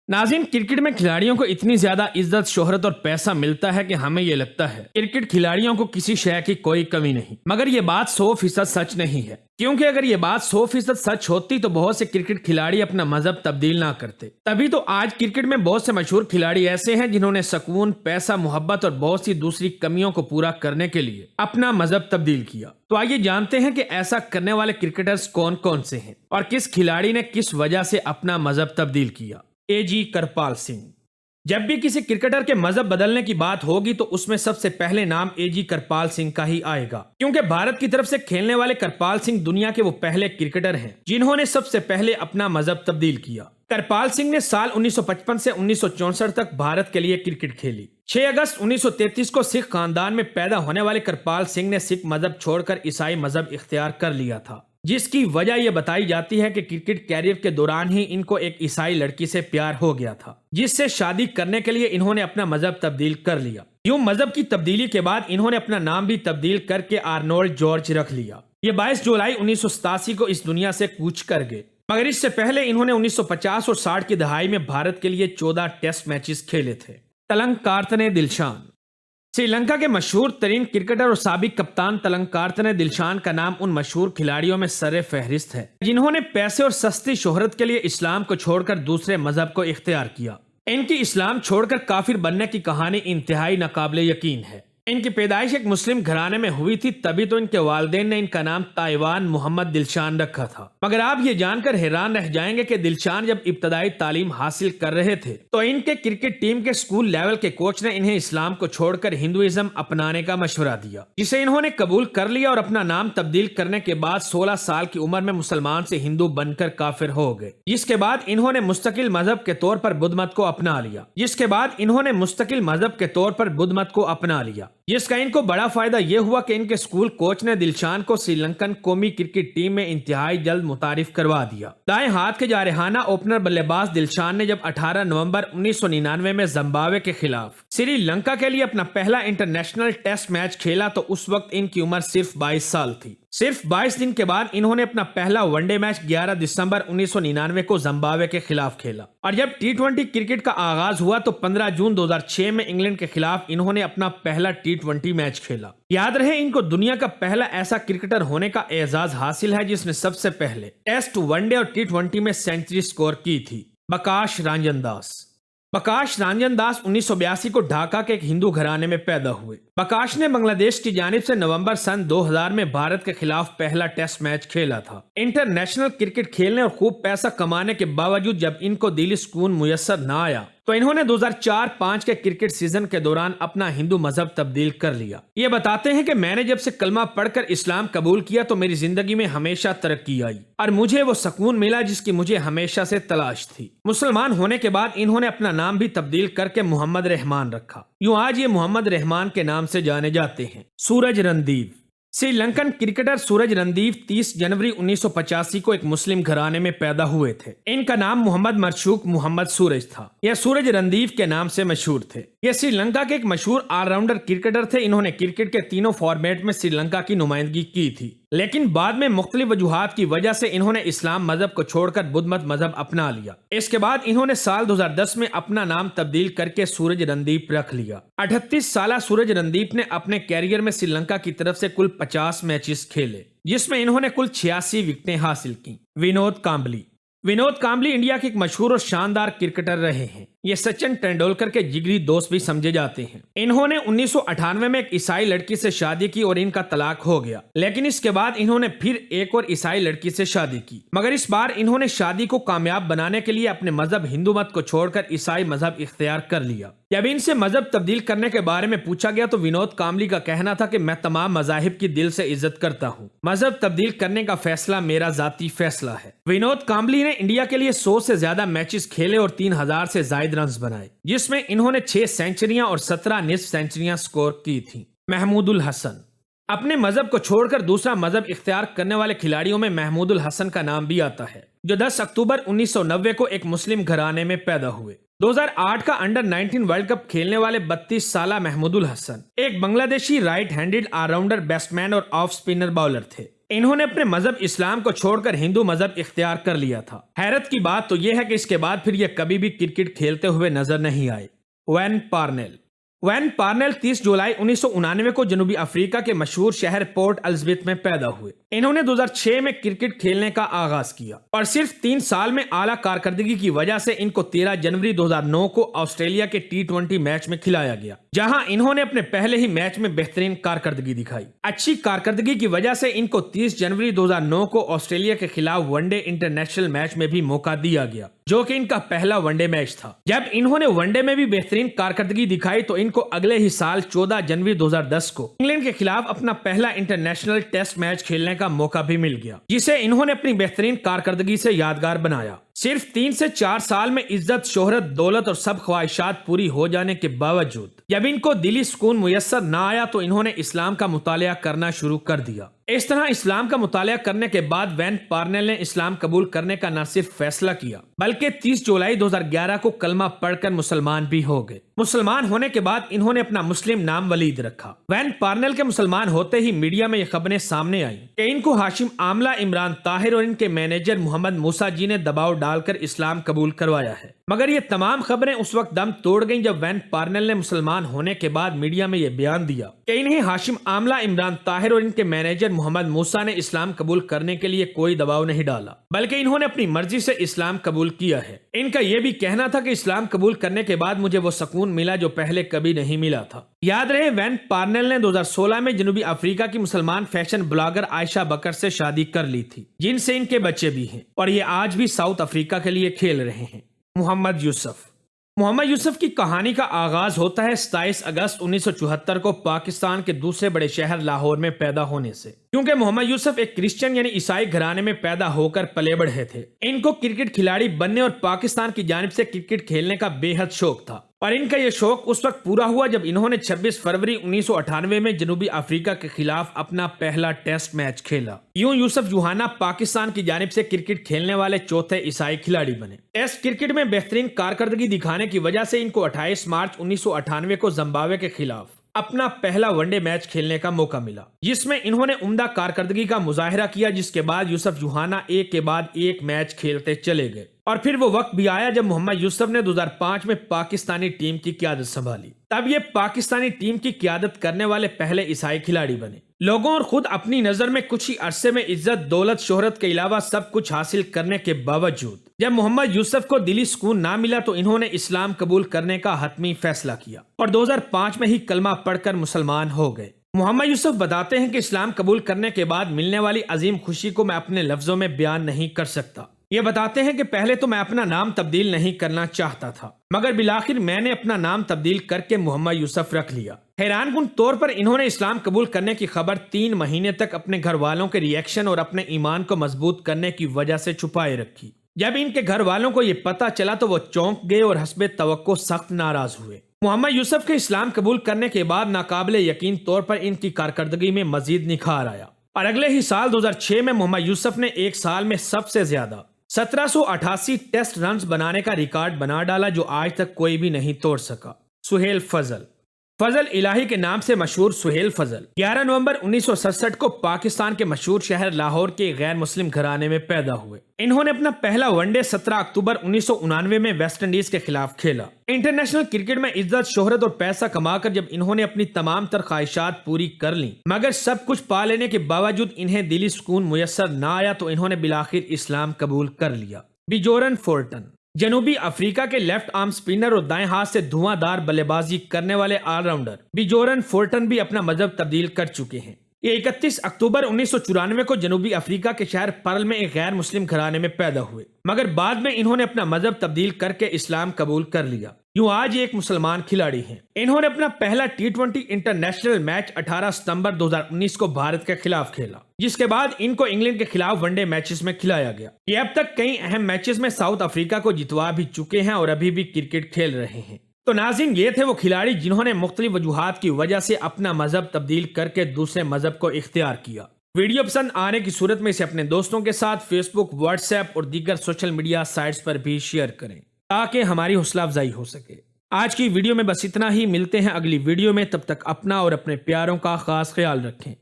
नाज़रीन, क्रिकेट में खिलाड़ियों को इतनी ज्यादा इज्जत, शोहरत और पैसा मिलता है कि हमें ये लगता है क्रिकेट खिलाड़ियों को किसी शय की कोई कमी नहीं। मगर ये बात 100% सच नहीं है, क्योंकि अगर ये बात 100% सच होती तो बहुत से क्रिकेट खिलाड़ी अपना मजहब तब्दील ना करते। तभी तो आज क्रिकेट में बहुत से मशहूर खिलाड़ी ऐसे हैं जिन्होंने सुकून, पैसा, मोहब्बत और बहुत सी दूसरी कमियों को पूरा करने के लिए अपना मजहब तब्दील किया। तो आइए जानते हैं कि ऐसा करने वाले क्रिकेटर्स कौन कौन से हैं और किस खिलाड़ी ने किस वजह से अपना मजहब तब्दील किया। एजी करपाल सिंह। जब भी किसी क्रिकेटर के मजहब बदलने की बात होगी तो उसमें सबसे पहले नाम एजी करपाल सिंह का ही आएगा, क्योंकि भारत की तरफ से खेलने वाले करपाल सिंह दुनिया के वो पहले क्रिकेटर हैं जिन्होंने सबसे पहले अपना मजहब तब्दील किया। करपाल सिंह ने साल 1955 से 1964 तक भारत के लिए क्रिकेट खेली। 6 अगस्त 1933 को सिख खानदान में पैदा होने वाले करपाल सिंह ने सिख मजहब छोड़कर ईसाई मजहब इख्तियार कर लिया था, जिसकी वजह यह बताई जाती है कि क्रिकेट कैरियर के दौरान ही इनको एक ईसाई लड़की से प्यार हो गया था, जिससे शादी करने के लिए इन्होंने अपना मजहब तब्दील कर लिया। यूं मजहब की तब्दीली के बाद इन्होंने अपना नाम भी तब्दील करके आर्नोल्ड जॉर्ज रख लिया। ये 22 जुलाई 1987 को इस दुनिया से कूच कर गए, मगर इससे पहले इन्होंने 1950 और 60 की दहाई में भारत के लिए 14 टेस्ट मैचेस खेले थे। तलंगाकार्तने दिलशान। श्रीलंका के मशहूर तरीन क्रिकेटर और साबिक कप्तान तलंगाकार्तने दिलशान का नाम उन मशहूर खिलाड़ियों में सरे फहरिस्त है जिन्होंने पैसे और सस्ती शोहरत के लिए इस्लाम को छोड़कर दूसरे मजहब को इख्तियार किया। इनकी इस्लाम छोड़कर काफिर बनने की कहानी इंतहाई नाकाबिले यकीन है। इनकी पैदाइश एक मुस्लिम घराने में हुई थी, तभी तो इनके वालिदैन ने इनका नाम ताइवान मोहम्मद दिलशान रखा था। मगर आप ये जानकर हैरान रह जाएंगे कि दिलशान जब इब्तदाई तालीम हासिल कर रहे थे तो इनके क्रिकेट टीम के स्कूल लेवल के कोच ने इन्हें इस्लाम को छोड़कर हिंदुइज्म अपनाने का मशवरा दिया, जिसे इन्होंने कबूल कर लिया और अपना नाम तब्दील करने के बाद 16 साल की उम्र में मुसलमान से हिंदू बनकर काफिर हो गए। जिसके बाद इन्होंने मुस्तकिल मजहब के तौर पर बुद्ध मत को अपना लिया। जिसका इनको बड़ा फायदा यह हुआ कि इनके स्कूल कोच ने दिलशान को श्रीलंकन कौमी क्रिकेट टीम में इंतहाई जल्द मुतारिफ करवा दिया। दाएं हाथ के जारहाना ओपनर बल्लेबाज दिलशान ने जब 18 नवंबर 1999 में जिम्बाब्वे के खिलाफ श्रीलंका के लिए अपना पहला इंटरनेशनल टेस्ट मैच खेला तो उस वक्त इनकी उम्र सिर्फ 22 साल थी। सिर्फ 22 दिन के बाद इन्होंने अपना पहला वनडे मैच 11 दिसंबर 1999 को जिम्बाब्वे के खिलाफ खेला और जब T20 क्रिकेट का आगाज हुआ तो 15 जून 2006 में इंग्लैंड के खिलाफ इन्होंने अपना पहला T20 मैच खेला। याद रहे, इनको दुनिया का पहला ऐसा क्रिकेटर होने का एजाज हासिल है जिसने सबसे पहले टेस्ट, वनडे और T20 में सेंचुरी स्कोर की थी। प्रकाश रंजन दास 1982 को ढाका के एक हिंदू घराने में पैदा हुए। प्रकाश ने बांग्लादेश की जानिब से नवंबर सन 2000 में भारत के खिलाफ पहला टेस्ट मैच खेला था। इंटरनेशनल क्रिकेट खेलने और खूब पैसा कमाने के बावजूद जब इनको दिली सुकून मुयस्सर न आया तो इन्होंने 2004-05 के क्रिकेट सीजन के दौरान अपना हिंदू मजहब तब्दील कर लिया। ये बताते हैं कि मैंने जब से कलमा पढ़कर इस्लाम कबूल किया तो मेरी जिंदगी में हमेशा तरक्की आई और मुझे वो सुकून मिला जिसकी मुझे हमेशा से तलाश थी। मुसलमान होने के बाद इन्होंने अपना नाम भी तब्दील करके मोहम्मद रहमान रखा। यूं आज ये मोहम्मद रहमान के नाम से जाने जाते हैं। सूरज रणदीव। श्रीलंकन क्रिकेटर सूरज रणदीव 30 जनवरी 1985 को एक मुस्लिम घराने में पैदा हुए थे। इनका नाम मोहम्मद मरशूक मोहम्मद सूरज था। यह सूरज रणदीव के नाम से मशहूर थे। यह श्रीलंका के एक मशहूर ऑलराउंडर क्रिकेटर थे। इन्होंने क्रिकेट के तीनों फॉर्मेट में श्रीलंका की नुमाइंदगी की थी, लेकिन बाद में मुख्तलिफ वजूहात की वजह से इन्होंने इस्लाम मजहब को छोड़कर बुद्ध मत मजहब अपना लिया। इसके बाद इन्होंने साल 2010 में अपना नाम तब्दील करके सूरज रणदीप रख लिया। 38 साल सूरज रणदीप ने अपने कैरियर में श्रीलंका की तरफ से कुल 50 मैचेस खेले, जिसमें इन्होंने कुल 86 विकेटें हासिल की। विनोद कांबली इंडिया के एक मशहूर और शानदार क्रिकेटर रहे हैं। ये सचिन तेंदुलकर के जिगरी दोस्त भी समझे जाते हैं। इन्होंने 1998 में एक ईसाई लड़की से शादी की और इनका तलाक हो गया, लेकिन इसके बाद इन्होंने फिर एक और ईसाई लड़की से शादी की, मगर इस बार इन्होंने शादी को कामयाब बनाने के लिए अपने मजहब हिंदू मत को छोड़कर ईसाई मजहब इख्तियार कर लिया। जब इनसे मजहब तब्दील करने के बारे में पूछा गया तो विनोद कांबली का कहना था कि मैं तमाम मजाहिब की दिल से इज्जत करता हूँ। मजहब तब्दील करने का फैसला मेरा जाती फैसला है। विनोद कांबली ने इंडिया के लिए 100 से ज्यादा मैचेस खेले और 3000 से ज्यादा रन बनाए, जिसमें इन्होंने 6 सेंचुरियां और 17 निस्फ सेंचुरियां स्कोर की थी। महमूदुल हसन। अपने मजहब को छोड़कर दूसरा मजहब इख्तियार करने वाले खिलाड़ियों में महमूदुल हसन का नाम भी आता है, जो 10 अक्टूबर 1990 को एक मुस्लिम घराने में पैदा हुए। 2008 का अंडर 19 वर्ल्ड कप खेलने वाले 32 साला महमूदुल हसन एक Bangladeshi right handed allrounder, batsman और ऑफ स्पिनर बॉलर थे। انہوں نے اپنے مذہب اسلام کو چھوڑ کر ہندو مذہب اختیار کر لیا تھا۔ حیرت کی بات تو یہ ہے کہ اس کے بعد پھر یہ کبھی بھی کرکٹ کھیلتے ہوئے نظر نہیں آئے۔ وین پارنیل 30 جولائی 1999 کو جنوبی افریقہ کے مشہور شہر پورٹ الزبتھ میں پیدا ہوئے۔ انہوں نے 2006 میں کرکٹ کھیلنے کا آغاز کیا اور صرف 3 سال میں اعلیٰ کارکردگی کی وجہ سے ان کو 13 جنوری 2009 کو آسٹریلیا کے T20 میچ میں کھلایا گیا، جہاں انہوں نے اپنے پہلے ہی میچ میں بہترین کارکردگی دکھائی۔ اچھی کارکردگی کی وجہ سے ان کو 30 جنوری 2009 کو آسٹریلیا کے خلاف ون ڈے انٹرنیشنل میچ میں بھی موقع دیا گیا، جو کہ ان کا پہلا ون ڈے میچ تھا۔ جب انہوں نے ون ڈے میں بھی بہترین کارکردگی دکھائی تو ان کو اگلے ہی سال 14 جنوری 2010 کو انگلینڈ کے خلاف اپنا پہلا انٹرنیشنل ٹیسٹ میچ کھیلنے کا موقع بھی مل گیا، جسے انہوں نے اپنی بہترین کارکردگی سے یادگار بنایا۔ صرف 3 سے 4 سال میں عزت، شہرت، دولت اور سب خواہشات پوری ہو جانے کے باوجود جب ان کو دلی سکون میسر نہ آیا تو انہوں نے اسلام کا مطالعہ کرنا شروع کر دیا۔ اس طرح اسلام کا مطالعہ کرنے کے بعد وین پارنیل نے اسلام قبول کرنے کا نہ صرف فیصلہ کیا بلکہ 30 جولائی 2011 کو کلمہ پڑھ کر مسلمان بھی ہو گئے۔ مسلمان ہونے کے بعد انہوں نے اپنا مسلم نام ولید رکھا۔ وین پارنیل کے مسلمان ہوتے ہی میڈیا میں یہ خبریں سامنے آئیں کہ ان کو ہاشم آملہ، عمران طاہر اور ان کے مینیجر محمد موسیٰ جی نے دباؤ ڈال کر اسلام قبول کروایا ہے، مگر یہ تمام خبریں اس وقت دم توڑ گئیں جب وین پارنیل نے مسلمان ہونے کے بعد میڈیا میں یہ بیان دیا کہ انہیں ہاشم آملہ، عمران طاہر اور ان کے مینیجر محمد موسیٰ نے اسلام قبول کرنے کے لیے کوئی دباؤ نہیں ڈالا بلکہ انہوں نے اپنی مرضی سے اسلام قبول کیا ہے۔ ان کا یہ بھی کہنا تھا کہ اسلام قبول کرنے کے بعد مجھے وہ سکون ملا جو پہلے کبھی نہیں ملا تھا۔ یاد رہے وین پارنیل نے 2016 میں جنوبی افریقہ کی مسلمان فیشن بلاگر عائشہ بکر سے شادی کر لی تھی، جن سے ان کے بچے بھی ہیں اور یہ آج بھی ساؤتھ افریقہ کے لیے کھیل رہے ہیں۔ محمد یوسف کی کہانی کا آغاز ہوتا ہے 27 اگست 1974 کو پاکستان کے دوسرے بڑے شہر لاہور میں پیدا ہونے سے۔ کیونکہ محمد یوسف ایک کرسچن یعنی عیسائی گھرانے میں پیدا ہو کر پلے بڑھے تھے، ان کو کرکٹ کھلاڑی بننے اور پاکستان کی جانب سے کرکٹ کھیلنے کا بے حد شوق تھا، اور ان کا یہ شوق اس وقت پورا ہوا جب انہوں نے 26 فروری 1998 میں جنوبی افریقہ کے خلاف اپنا پہلا ٹیسٹ میچ کھیلا۔ یوں یوسف یوحنا پاکستان کی جانب سے کرکٹ کھیلنے والے چوتھے عیسائی کھلاڑی بنے۔ ٹیسٹ کرکٹ میں بہترین کارکردگی دکھانے کی وجہ سے ان کو 28 مارچ 1998 کو زمبابوے کے خلاف اپنا پہلا ون ڈے میچ کھیلنے کا موقع ملا، جس میں انہوں نے عمدہ کارکردگی کا مظاہرہ کیا، جس کے بعد یوسف یوحنا ایک کے بعد ایک میچ کھیلتے چلے گئے۔ اور پھر وہ وقت بھی آیا جب محمد یوسف نے 2005 میں پاکستانی ٹیم کی قیادت سنبھالی، تب یہ پاکستانی ٹیم کی قیادت کرنے والے پہلے عیسائی کھلاڑی بنے۔ لوگوں اور خود اپنی نظر میں کچھ ہی عرصے میں عزت، دولت، شہرت کے علاوہ سب کچھ حاصل کرنے کے باوجود جب محمد یوسف کو دلی سکون نہ ملا تو انہوں نے اسلام قبول کرنے کا حتمی فیصلہ کیا اور 2005 میں ہی کلمہ پڑھ کر مسلمان ہو گئے۔ محمد یوسف بتاتے ہیں کہ اسلام قبول کرنے کے بعد ملنے والی عظیم خوشی کو میں اپنے لفظوں میں بیان نہیں کر سکتا۔ یہ بتاتے ہیں کہ پہلے تو میں اپنا نام تبدیل نہیں کرنا چاہتا تھا، مگر بالآخر میں نے اپنا نام تبدیل کر کے محمد یوسف رکھ لیا۔ حیران کن طور پر انہوں نے اسلام قبول کرنے کی خبر 3 مہینے تک اپنے گھر والوں کے ری ایکشن اور اپنے ایمان کو مضبوط کرنے کی وجہ سے چھپائے رکھی۔ جب ان کے گھر والوں کو یہ پتا چلا تو وہ چونک گئے اور حسب توقع سخت ناراض ہوئے۔ محمد یوسف کے اسلام قبول کرنے کے بعد ناقابل یقین طور پر ان کی کارکردگی میں مزید نکھار آیا اور اگلے ہی سال 2006 میں محمد یوسف نے ایک سال میں سب سے زیادہ 1788 ٹیسٹ رنز بنانے کا ریکارڈ بنا ڈالا، جو آج تک کوئی بھی نہیں توڑ سکا۔ سہیل فضل الہی کے نام سے مشہور سہیل فضل 11 نومبر 1967 کو پاکستان کے مشہور شہر لاہور کے غیر مسلم گھرانے میں پیدا ہوئے۔ انہوں نے اپنا پہلا ون ڈے 17 اکتوبر 1999 میں ویسٹ انڈیز کے خلاف کھیلا۔ انٹرنیشنل کرکٹ میں عزت، شہرت اور پیسہ کما کر جب انہوں نے اپنی تمام تر خواہشات پوری کر لیں مگر سب کچھ پا لینے کے باوجود انہیں دلی سکون میسر نہ آیا تو انہوں نے بالآخر اسلام قبول کر لیا۔ بیجورن فورٹن جنوبی افریقہ کے لیفٹ آرم سپنر اور دائیں ہاتھ سے دھواں دار بلے بازی کرنے والے آل راؤنڈر بیجورن فورٹن بھی اپنا مذہب تبدیل کر چکے ہیں۔ یہ 31 اکتوبر 1994 کو جنوبی افریقہ کے شہر پرل میں ایک غیر مسلم گھرانے میں پیدا ہوئے، مگر بعد میں انہوں نے اپنا مذہب تبدیل کر کے اسلام قبول کر لیا۔ یوں آج ایک مسلمان کھلاڑی ہیں۔ انہوں نے اپنا پہلا T20 انٹرنیشنل میچ 18 ستمبر 2019 کو بھارت کے خلاف کھیلا، جس کے بعد ان کو انگلینڈ کے خلاف ون ڈے میچز میں کھلایا گیا۔ یہ اب تک کئی اہم میچز میں ساؤتھ افریقہ کو جتوا بھی چکے ہیں اور ابھی بھی کرکٹ کھیل رہے ہیں۔ تو ناظرین، یہ تھے وہ کھلاڑی جنہوں نے مختلف وجوہات کی وجہ سے اپنا مذہب تبدیل کر کے دوسرے مذہب کو اختیار کیا۔ ویڈیو پسند آنے کی صورت میں اسے اپنے دوستوں کے ساتھ فیس بک، واٹس ایپ اور دیگر سوشل میڈیا سائٹس پر بھی شیئر کریں تاکہ ہماری حوصلہ افزائی ہو سکے۔ آج کی ویڈیو میں بس اتنا ہی، ملتے ہیں اگلی ویڈیو میں، تب تک اپنا اور اپنے پیاروں کا خاص خیال رکھیں۔